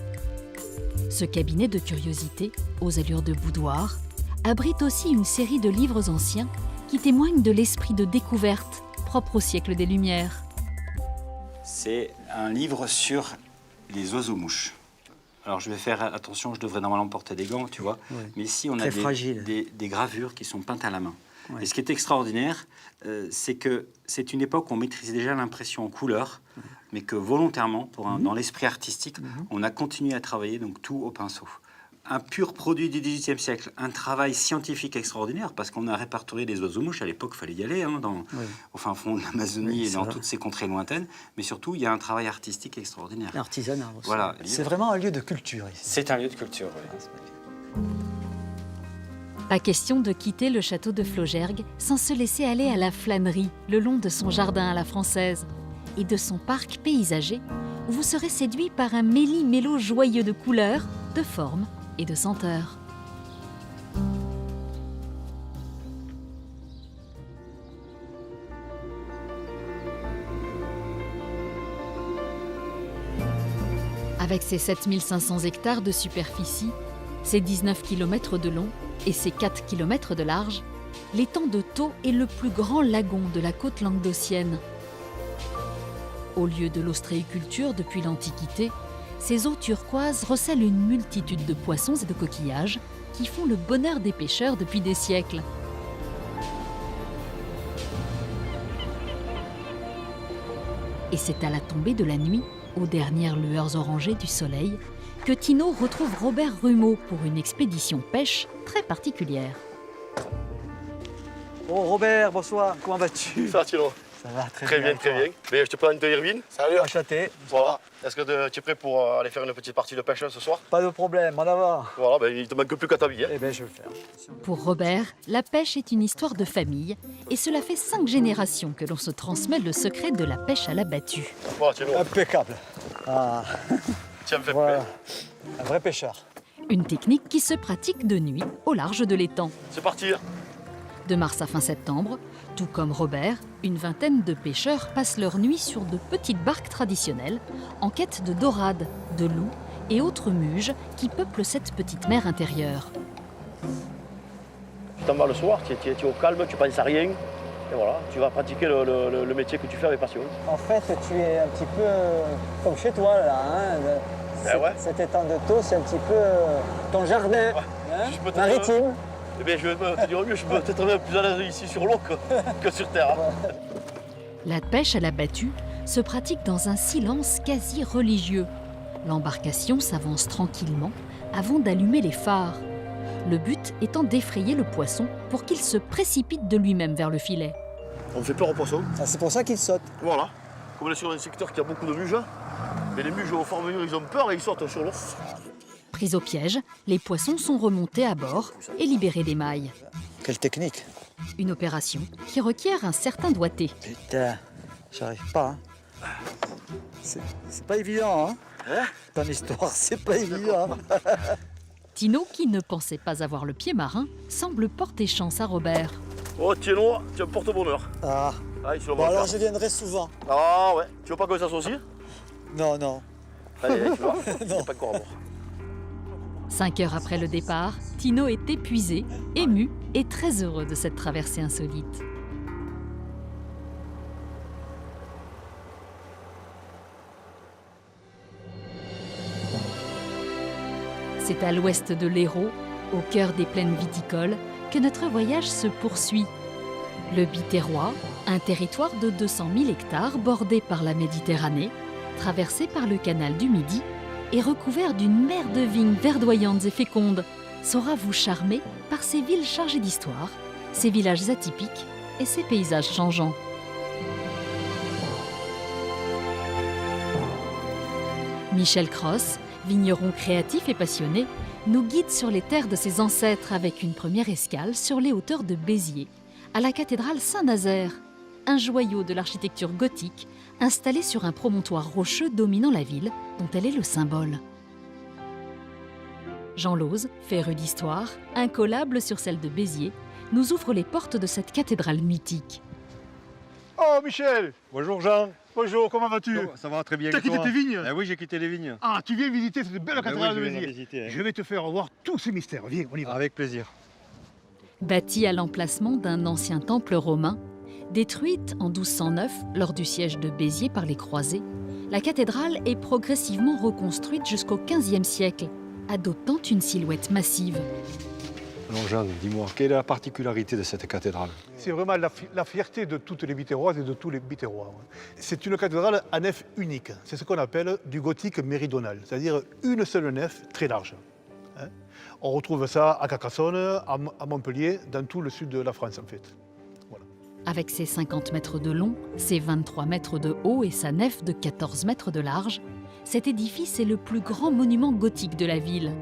Ce cabinet de curiosités, aux allures de boudoir, abrite aussi une série de livres anciens qui témoignent de l'esprit de découverte propre au siècle des Lumières. C'est un livre sur les oiseaux-mouches. Alors je vais faire attention, je devrais normalement porter des gants, tu vois. Oui. Mais ici, on a des gravures qui sont peintes à la main. Ouais. Et ce qui est extraordinaire, c'est que c'est une époque où on maîtrisait déjà l'impression en couleur, mais que volontairement, dans l'esprit artistique, on a continué à travailler donc tout au pinceau. Un pur produit du XVIIIe siècle, un travail scientifique extraordinaire, parce qu'on a répertorié des oiseaux-mouches. À l'époque, il fallait y aller, au fin fond de l'Amazonie et dans toutes ces contrées lointaines. Mais surtout, il y a un travail artistique extraordinaire. L'artisanat aussi. Voilà. C'est vraiment un lieu de culture ici. C'est un lieu de culture, oui. Pas question de quitter le château de Flaugergues sans se laisser aller à la flânerie le long de son jardin à la française et de son parc paysager, où vous serez séduit par un méli-mélo joyeux de couleurs, de formes et de senteurs. Avec ses 7500 hectares de superficie, ses 19 km de long et ses 4 km de large, l'étang de Thau est le plus grand lagon de la côte languedocienne. Au lieu de l'ostréiculture depuis l'Antiquité, ces eaux turquoises recèlent une multitude de poissons et de coquillages qui font le bonheur des pêcheurs depuis des siècles. Et c'est à la tombée de la nuit, aux dernières lueurs orangées du soleil, que Tino retrouve Robert Rumeau pour une expédition pêche très particulière. Oh Robert, bonsoir, comment vas-tu? Ça va Tino? Ça va Très bien, très bien. Mais je te présente Irvine. Salut. Enchanté. Voilà. Est-ce que tu es prêt pour aller faire une petite partie de pêche ce soir? Pas de problème, en avant. Voilà, ben, il te manque plus qu'à t'habiller. Eh bien, je vais le faire. Pour Robert, la pêche est une histoire de famille et cela fait 5 générations que l'on se transmet le secret de la pêche à la battue. Voilà, Tino. Impeccable. Ah. Tiens, me fais Voilà. Un vrai pêcheur. Une technique qui se pratique de nuit au large de l'étang. C'est parti. De mars à fin septembre, tout comme Robert, une vingtaine de pêcheurs passent leur nuit sur de petites barques traditionnelles en quête de dorades, de loups et autres muges qui peuplent cette petite mer intérieure. Tu t'en vas le soir, tu es au calme, tu penses à rien. Et voilà, tu vas pratiquer le métier que tu fais avec passion. En fait, tu es un petit peu comme chez toi, là. Hein. Ben ouais. Cet étang de Thau, c'est un petit peu ton jardin. Ouais. Maritime. Eh bien, je vais te dire mieux, je suis peut-être même plus à l'aise ici sur l'eau que sur terre. La pêche à la battue se pratique dans un silence quasi religieux. L'embarcation s'avance tranquillement avant d'allumer les phares. Le but étant d'effrayer le poisson pour qu'il se précipite de lui-même vers le filet. On fait peur aux poissons. Ah, c'est pour ça qu'il saute. Voilà. Comme on est sur un secteur qui a beaucoup de muges, mais les muges au fur et à mesure ils ont peur et ils sortent sur l'eau. Pris au piège, les poissons sont remontés à bord et libérés des mailles. Quelle technique! Une opération qui requiert un certain doigté. Putain, j'arrive pas. Hein. C'est pas évident, hein? Ton histoire, c'est pas évident. Tino, qui ne pensait pas avoir le pied marin, semble porter chance à Robert. Oh, tiens-le, tu me portes bonheur. Ah. Allez, Bon, alors je viendrai souvent. Ah ouais, tu veux pas qu'on s'associe? Non, non. Allez, tu vois, c'est pas encore à bord. 5 heures après le départ, Tino est épuisé, ému et très heureux de cette traversée insolite. C'est à l'ouest de l'Hérault, au cœur des plaines viticoles, que notre voyage se poursuit. Le Biterrois, un territoire de 200 000 hectares bordé par la Méditerranée, traversé par le canal du Midi et recouvert d'une mer de vignes verdoyantes et fécondes, saura vous charmer par ses villes chargées d'histoire, ses villages atypiques et ses paysages changeants. Michel Cross, vigneron créatif et passionné, nous guide sur les terres de ses ancêtres avec une première escale sur les hauteurs de Béziers, à la cathédrale Saint-Nazaire, un joyau de l'architecture gothique installé sur un promontoire rocheux dominant la ville dont elle est le symbole. Jean Lose, féru d'histoire, incollable sur celle de Béziers, nous ouvre les portes de cette cathédrale mythique. Oh Michel! Bonjour Jean. Bonjour, comment vas-tu? Ça va très bien. T'as quitté tes vignes? Oui, j'ai quitté les vignes. Ah, tu viens visiter cette belle cathédrale de oui, je viens Béziers. la visiter, hein. Je vais te faire voir tous ces mystères. Viens, on y va. Avec plaisir. Bâtie à l'emplacement d'un ancien temple romain, détruite en 1209 lors du siège de Béziers par les croisés, la cathédrale est progressivement reconstruite jusqu'au XVe siècle, adoptant une silhouette massive. Alors Jean, dis-moi, quelle est la particularité de cette cathédrale? C'est vraiment la fierté de toutes les Biterroises et de tous les Biterrois. C'est une cathédrale à nef unique. C'est ce qu'on appelle du gothique méridional, c'est-à-dire une seule nef très large. On retrouve ça à Carcassonne, à Montpellier, dans tout le sud de la France en fait. Voilà. Avec ses 50 mètres de long, ses 23 mètres de haut et sa nef de 14 mètres de large, cet édifice est le plus grand monument gothique de la ville.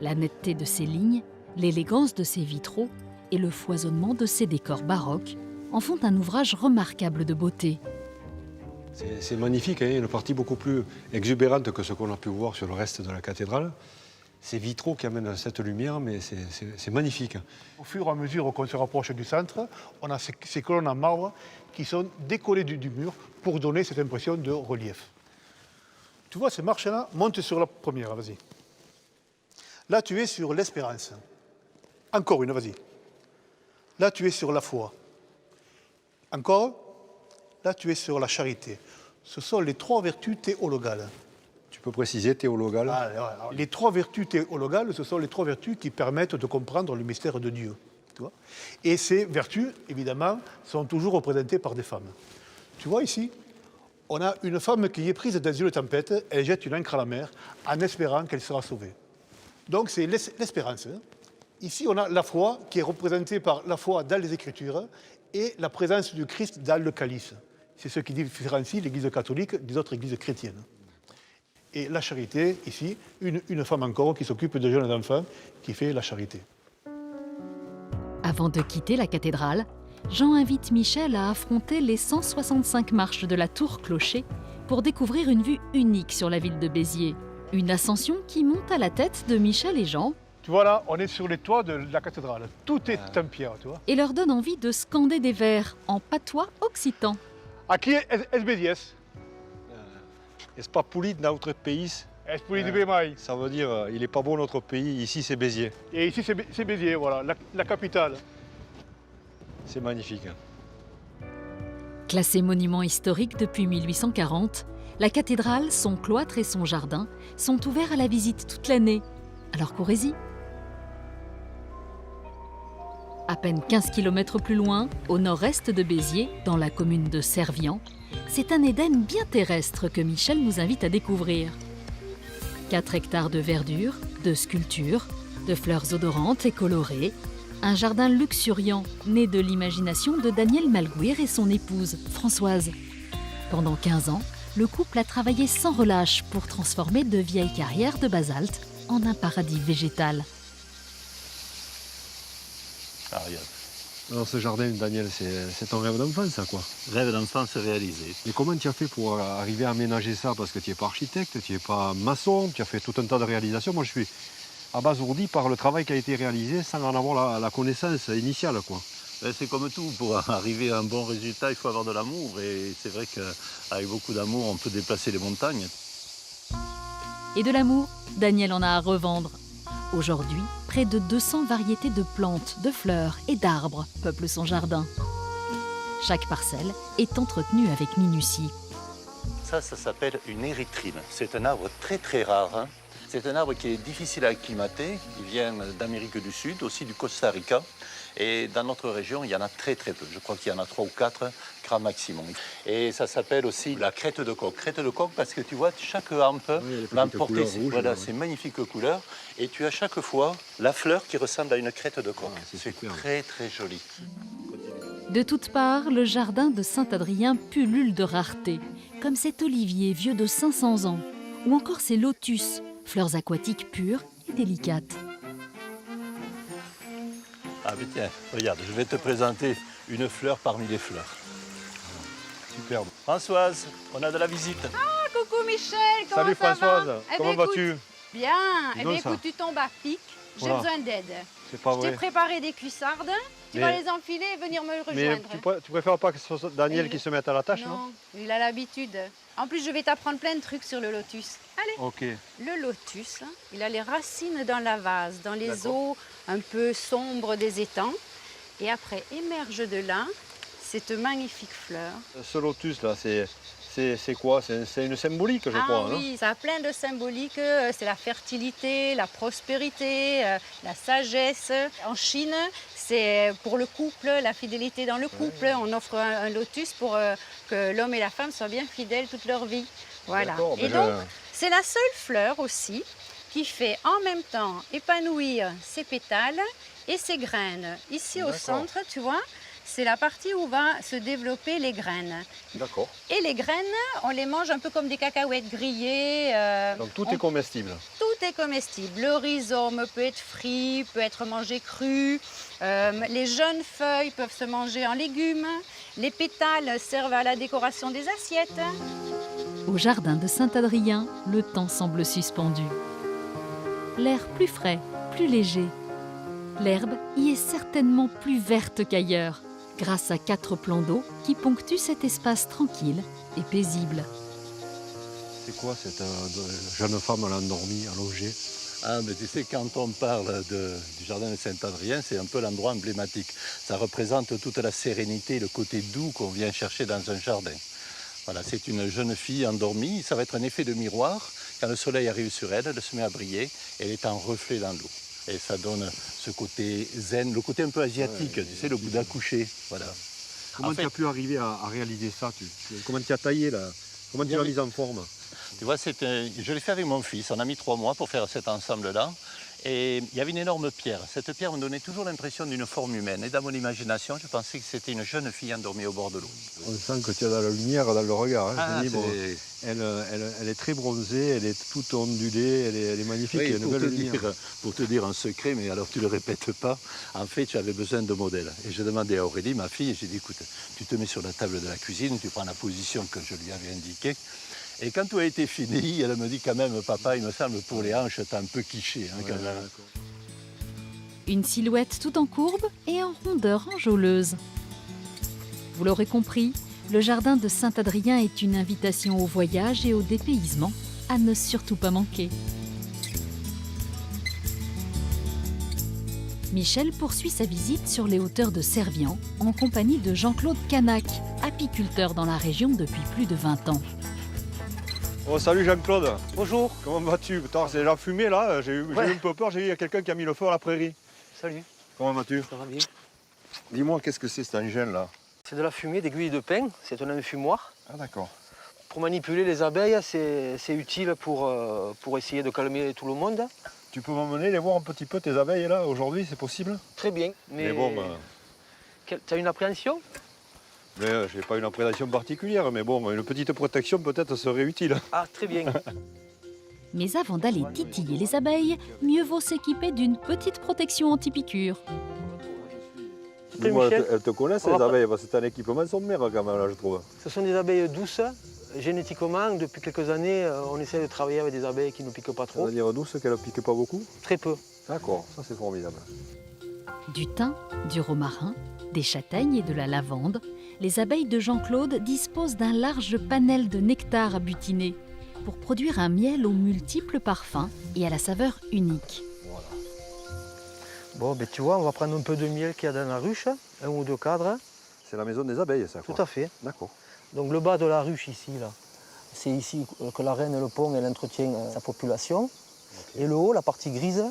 La netteté de ses lignes, l'élégance de ses vitraux et le foisonnement de ses décors baroques en font un ouvrage remarquable de beauté. C'est magnifique, hein, une partie beaucoup plus exubérante que ce qu'on a pu voir sur le reste de la cathédrale. Ces vitraux qui amènent cette lumière, mais c'est magnifique. Au fur et à mesure qu'on se rapproche du centre, on a ces colonnes en marbre qui sont décollées du mur pour donner cette impression de relief. Tu vois, ces marches-là, monte sur la première, vas-y. Là, tu es sur l'espérance. Encore une, vas-y. Là, tu es sur la foi. Encore. Là, tu es sur la charité. Ce sont les 3 vertus théologales. Tu peux préciser théologales? Les 3 vertus théologales, ce sont les 3 vertus qui permettent de comprendre le mystère de Dieu. Tu vois? Et ces vertus, évidemment, sont toujours représentées par des femmes. Tu vois ici, on a une femme qui est prise dans une tempête, elle jette une ancre à la mer en espérant qu'elle sera sauvée. Donc c'est l'espérance. Ici, on a la foi qui est représentée par la foi dans les Écritures et la présence du Christ dans le calice. C'est ce qui différencie l'Église catholique des autres églises chrétiennes. Et la charité, ici, une femme encore qui s'occupe de jeunes enfants, qui fait la charité. Avant de quitter la cathédrale, Jean invite Michel à affronter les 165 marches de la tour-clocher pour découvrir une vue unique sur la ville de Béziers. Une ascension qui monte à la tête de Michel et Jean. Tu vois là, on est sur les toits de la cathédrale. Tout est en pierre, tu vois. Et leur donne envie de scander des vers en patois occitan. À qui est Béziers? Est-ce pas poli notre pays? Est-ce poli de Bémaille? Ça veut dire, il n'est pas beau notre pays, ici c'est Béziers. Et ici c'est Béziers, voilà, la capitale. C'est magnifique. Classée monument historique depuis 1840, la cathédrale, son cloître et son jardin sont ouverts à la visite toute l'année. Alors courez-y! À peine 15 km plus loin, au nord-est de Béziers, dans la commune de Servian, c'est un Éden bien terrestre que Michel nous invite à découvrir. 4 hectares de verdure, de sculptures, de fleurs odorantes et colorées, un jardin luxuriant né de l'imagination de Daniel Malguir et son épouse, Françoise. Pendant 15 ans, le couple a travaillé sans relâche pour transformer de vieilles carrières de basalte en un paradis végétal. Ah, regarde. Alors ce jardin, Daniel, c'est ton rêve d'enfance, ça, quoi? Rêve d'enfance réalisé. Et comment tu as fait pour arriver à aménager ça? Parce que tu n'es pas architecte, tu n'es pas maçon, tu as fait tout un tas de réalisations. Moi, je suis abasourdi par le travail qui a été réalisé sans en avoir la connaissance initiale, quoi. C'est comme tout, pour arriver à un bon résultat, il faut avoir de l'amour. Et c'est vrai qu'avec beaucoup d'amour, on peut déplacer les montagnes. Et de l'amour, Daniel en a à revendre. Aujourd'hui, près de 200 variétés de plantes, de fleurs et d'arbres peuplent son jardin. Chaque parcelle est entretenue avec minutie. Ça s'appelle une érythrine. C'est un arbre très très rare. Hein. C'est un arbre qui est difficile à acclimater. Il vient d'Amérique du Sud, aussi du Costa Rica. Et dans notre région, il y en a très très peu. Je crois qu'il y en a 3 ou 4 grand maximum. Et ça s'appelle aussi la crête de coq. Crête de coq parce que tu vois, chaque hampe va porter ces magnifiques couleurs. Et tu as chaque fois la fleur qui ressemble à une crête de coq. C'est très très joli. De toutes parts, le jardin de Saint-Adrien pullule de rareté, comme cet olivier vieux de 500 ans, ou encore ces lotus, fleurs aquatiques pures et délicates. Ah mais tiens, regarde, je vais te présenter une fleur parmi les fleurs. Superbe. Françoise, on a de la visite. Ah, coucou Michel, comment Salut ça Françoise, va? comment vas-tu? Bien, eh bien écoute, tu tombes à pic, j'ai Voilà. besoin d'aide. C'est pas Je t'ai vrai. préparé des cuissardes, tu vas les enfiler et venir me Mais rejoindre. tu préfères pas que ce soit Daniel qui se mette à la tâche, non? Non, il a l'habitude. En plus, je vais t'apprendre plein de trucs sur le lotus. Allez. Ok. Le lotus, il a les racines dans la vase, dans les eaux un peu sombres des étangs. Et après, émerge de là cette magnifique fleur. Ce lotus là, c'est quoi? C'est une symbolique, je crois. Ah oui, ça a plein de symboliques. C'est la fertilité, la prospérité, la sagesse. En Chine, c'est pour le couple, la fidélité dans le couple. On offre un lotus pour que l'homme et la femme soient bien fidèles toute leur vie. Voilà. Et donc, c'est la seule fleur aussi qui fait en même temps épanouir ses pétales et ses graines. Ici au centre, tu vois, c'est la partie où va se développer les graines. D'accord. Et les graines, on les mange un peu comme des cacahuètes grillées. Donc tout est comestible. Tout est comestible. Le rhizome peut être frit, peut être mangé cru. Les jeunes feuilles peuvent se manger en légumes. Les pétales servent à la décoration des assiettes. Au jardin de Saint-Adrien, le temps semble suspendu. L'air plus frais, plus léger. L'herbe y est certainement plus verte qu'ailleurs, grâce à 4 plans d'eau qui ponctuent cet espace tranquille et paisible. C'est quoi cette jeune femme là, endormie, allongée? Ah, mais tu sais, quand on parle du jardin de Saint-Adrien, c'est un peu l'endroit emblématique. Ça représente toute la sérénité, le côté doux qu'on vient chercher dans un jardin. Voilà, c'est une jeune fille endormie. Ça va être un effet de miroir. Quand le soleil arrive sur elle, elle se met à briller. Elle est en reflet dans l'eau. Et ça donne ce côté zen, le côté un peu asiatique, tu sais, le Bouddha couché. Voilà. Comment tu as pu arriver à réaliser ça? Comment tu as taillé là? Comment tu l'as mise en forme? Tu vois, je l'ai fait avec mon fils. On a mis 3 mois pour faire cet ensemble-là. Et il y avait une énorme pierre. Cette pierre me donnait toujours l'impression d'une forme humaine. Et dans mon imagination, je pensais que c'était une jeune fille endormie au bord de l'eau. On sent que tu as de la lumière dans le regard. Hein. Ah, Elle est très bronzée, elle est toute ondulée, elle est magnifique. Oui, il y a une belle lumière. pour te dire un secret, mais alors tu ne le répètes pas, en fait, j'avais besoin de modèles. Et je demandais à Aurélie, ma fille, et j'ai dit, écoute, tu te mets sur la table de la cuisine, tu prends la position que je lui avais indiquée. Et quand tout a été fini, elle me dit quand même, papa, il me semble pour les hanches, t'as un peu quiché. Hein, quand même. Une silhouette tout en courbe et en rondeur enjôleuse. Vous l'aurez compris, le jardin de Saint-Adrien est une invitation au voyage et au dépaysement à ne surtout pas manquer. Michel poursuit sa visite sur les hauteurs de Servian en compagnie de Jean-Claude Canac, apiculteur dans la région depuis plus de 20 ans. Oh, salut Jean-Claude. Bonjour. Comment vas-tu? C'est la fumée là, j'ai eu un peu peur, j'ai vu qu'il y a quelqu'un qui a mis le feu à la prairie. Salut. Comment vas-tu? Ça va bien. Dis-moi, qu'est-ce que c'est cet engin là? C'est de la fumée d'aiguille de pin, c'est un enfumoir. Ah d'accord. Pour manipuler les abeilles, c'est utile pour essayer de calmer tout le monde. Tu peux m'emmener les voir un petit peu tes abeilles là aujourd'hui, c'est possible? Très bien, mais bon, tu as une appréhension? Mais j'ai pas une appréhension particulière, mais bon, une petite protection peut-être serait utile. Ah, très bien. Mais avant d'aller titiller les abeilles, mieux vaut s'équiper d'une petite protection anti-piqûre. Dis-moi, elles te connaissent les abeilles, parce que c'est un équipement sommaire quand même là, je trouve. Ce sont des abeilles douces. Génétiquement, depuis quelques années, on essaie de travailler avec des abeilles qui ne piquent pas trop. C'est-à-dire douces, qu'elles ne piquent pas beaucoup? Très peu. D'accord, ça c'est formidable. Du thym, du romarin, des châtaignes et de la lavande, les abeilles de Jean-Claude disposent d'un large panel de nectar à butiner pour produire un miel aux multiples parfums et à la saveur unique. Bon, ben tu vois, on va prendre un peu de miel qu'il y a dans la ruche, 1 ou 2 cadres. C'est la maison des abeilles, ça, quoi. Tout à fait. D'accord. Donc le bas de la ruche ici, là, c'est ici que la reine le pond, elle entretient sa population. Okay. Et le haut, la partie grise,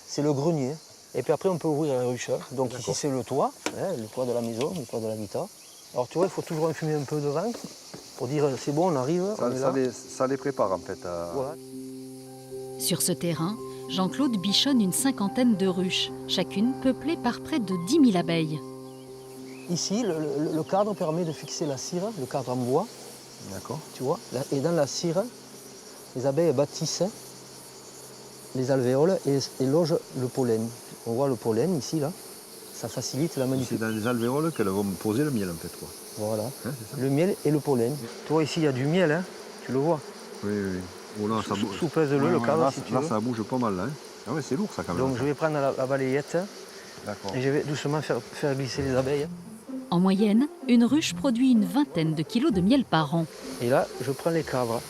c'est le grenier. Et puis après, on peut ouvrir la ruche. Donc ici, c'est le toit de la maison, le toit de l'habitat. Alors tu vois, il faut toujours enfumer un peu devant pour dire c'est bon, on arrive. Ça les prépare en fait. Voilà. Sur ce terrain, Jean-Claude bichonne une cinquantaine de ruches, chacune peuplée par près de 10 000 abeilles. Ici, le cadre permet de fixer la cire, le cadre en bois. D'accord. Tu vois, et dans la cire, les abeilles bâtissent les alvéoles et logent le pollen. On voit le pollen ici, là. Ça facilite la manipulation. C'est dans les alvéoles qu'elles vont poser le miel en fait, quoi. Voilà, le miel et le pollen. Tu vois ici, il y a du miel, hein. Tu le vois. Oui, oui. Oh là, ça bouge. Soupèse-le, le cadre, si tu veux. Là, ça bouge pas mal, là. Hein. Ah ouais, c'est lourd, ça, quand même. Donc, je vais prendre la balayette. D'accord. Et je vais doucement faire glisser les abeilles. En moyenne, une ruche produit une vingtaine de kilos de miel par an. Et là, je prends les cadres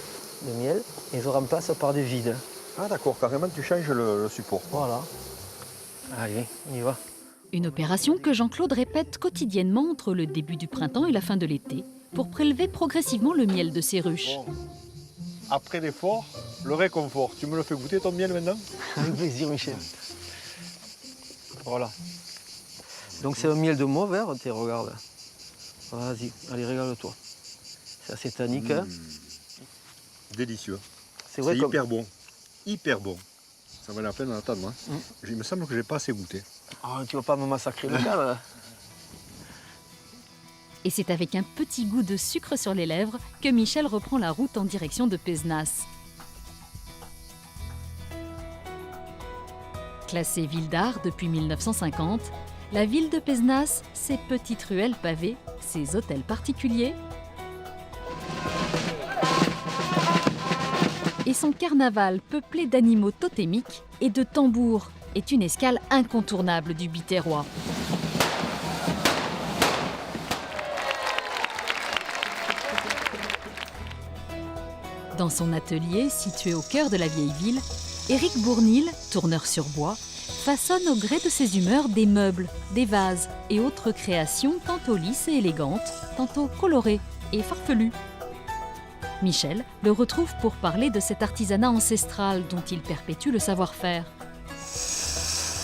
de miel et je remplace par des vides. Ah d'accord, carrément, tu changes le support. Voilà. Allez, on y va. Une opération que Jean-Claude répète quotidiennement entre le début du printemps et la fin de l'été, pour prélever progressivement le miel de ses ruches. Bon. Après l'effort, le réconfort. Tu me le fais goûter ton miel maintenant? Avec plaisir, Michel. Voilà. Donc c'est un miel de mauve, hein, regarde. Vas-y, allez, régale-toi. C'est assez tannique. Hein. Délicieux. C'est vrai hyper bon. Hyper bon. Ça valait la peine d'attendre. Hein. Il me semble que je n'ai pas assez goûté. Oh, tu vas pas me massacrer le cas. Et c'est avec un petit goût de sucre sur les lèvres que Michel reprend la route en direction de Pézenas. Classée ville d'art depuis 1950, la ville de Pézenas, ses petites ruelles pavées, ses hôtels particuliers et son carnaval peuplé d'animaux totémiques et de tambours est une escale incontournable du Biterrois. Dans son atelier, situé au cœur de la vieille ville, Éric Bournil, tourneur sur bois, façonne au gré de ses humeurs des meubles, des vases et autres créations tantôt lisses et élégantes, tantôt colorées et farfelues. Michel le retrouve pour parler de cet artisanat ancestral dont il perpétue le savoir-faire.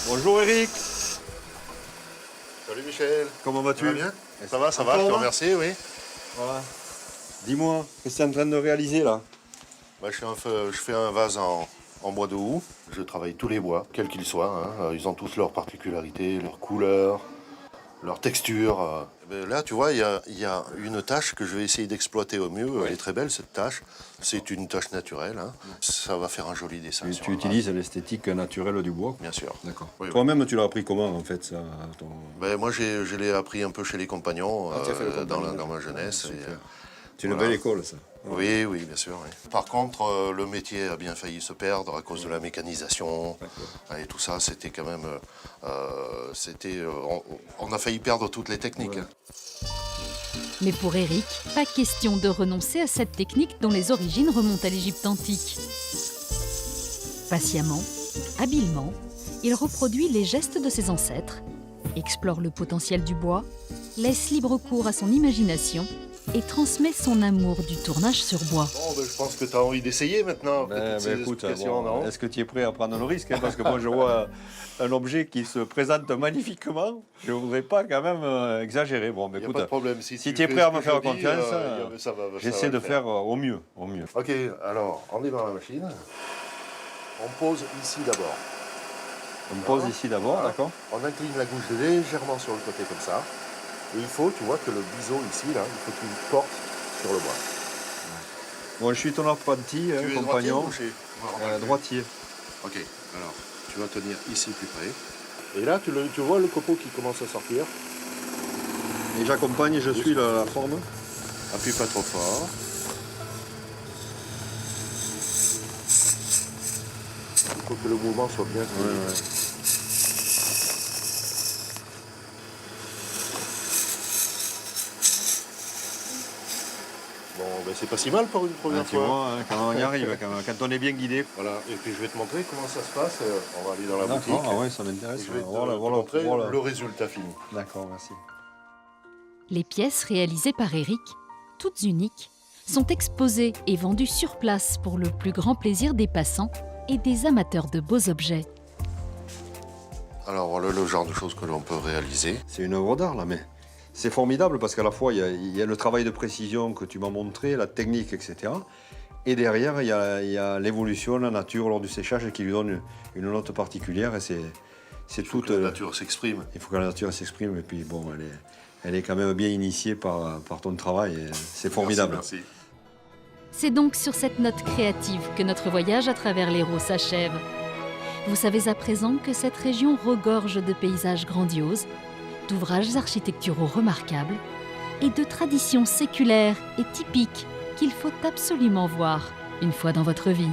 Bonjour Éric. Salut Michel. Comment vas-tu? Ça va bien? Ça va, je te remercie, oui. Voilà. Dis-moi, qu'est-ce que tu es en train de réaliser là? Bah, je fais un vase en bois de houx. Je travaille tous les bois, quels qu'ils soient. Hein. Ils ont tous leurs particularités, leurs couleurs, leurs textures. Là, tu vois, il y a une tâche que je vais essayer d'exploiter au mieux. Elle est très belle, cette tâche. C'est une tâche naturelle. Hein. Ça va faire un joli dessin. Tu utilises l'esthétique naturelle du bois? Bien sûr. D'accord. Oui, toi-même, tu l'as appris comment, en fait, ça Moi, je l'ai appris un peu chez les compagnons, dans ma jeunesse. C'est une belle école, ça. Oui, oui, bien sûr. Oui. Par contre, le métier a bien failli se perdre à cause de la mécanisation et tout ça. C'était quand même... on a failli perdre toutes les techniques. Ouais. Mais pour Éric, pas question de renoncer à cette technique dont les origines remontent à l'Égypte antique. Patiemment, habilement, il reproduit les gestes de ses ancêtres, explore le potentiel du bois, laisse libre cours à son imagination et transmet son amour du tournage sur bois. Bon, ben, je pense que tu as envie d'essayer maintenant. Écoute, bon, est-ce que tu es prêt à prendre le risque, hein, parce que moi je vois un objet qui se présente magnifiquement. Je ne voudrais pas quand même exagérer. Bon, ben, Y a écoute, pas de problème. Si tu tu es fais prêt à ce me que faire je dis, confiance, ça va j'essaie le de faire au mieux. Ok, alors on démarre la machine. On pose ici d'abord. On pose ici d'abord, d'accord. On incline la gouge légèrement sur le côté comme ça. Et il faut, tu vois, que le biseau ici, là, il faut qu'il porte sur le bois. Bon, je suis ton apprenti, Tu es compagnon. droitier ou gaucher? Droitier. Ok, alors tu vas tenir ici plus près. Et là, tu vois le copeau qui commence à sortir. Et j'accompagne et je suis la forme. Appuie pas trop fort. Il faut que le mouvement soit bien fluide. Bon, ben c'est pas si mal pour une première Tu fois. vois, hein, quand on y arrive, quand on est bien guidé. Voilà, et puis je vais te montrer comment ça se passe. On va aller dans la boutique. D'accord, ah ouais, ça m'intéresse. Et je vais te Voilà, montrer voilà. le résultat fini. D'accord, merci. Les pièces réalisées par Eric, toutes uniques, sont exposées et vendues sur place pour le plus grand plaisir des passants et des amateurs de beaux objets. Alors voilà le genre de choses que l'on peut réaliser. C'est une œuvre d'art là, mais c'est formidable parce qu'à la fois il y a le travail de précision que tu m'as montré, la technique, etc. Et derrière, il y a l'évolution, la nature lors du séchage qui lui donne une note particulière. Et c'est tout. Que la nature s'exprime. Il faut que la nature s'exprime. Et puis bon, elle est quand même bien initiée par ton travail. Et c'est formidable. Merci. C'est donc sur cette note créative que notre voyage à travers l'Hérault s'achève. Vous savez à présent que cette région regorge de paysages grandioses, d'ouvrages architecturaux remarquables et de traditions séculaires et typiques qu'il faut absolument voir une fois dans votre vie.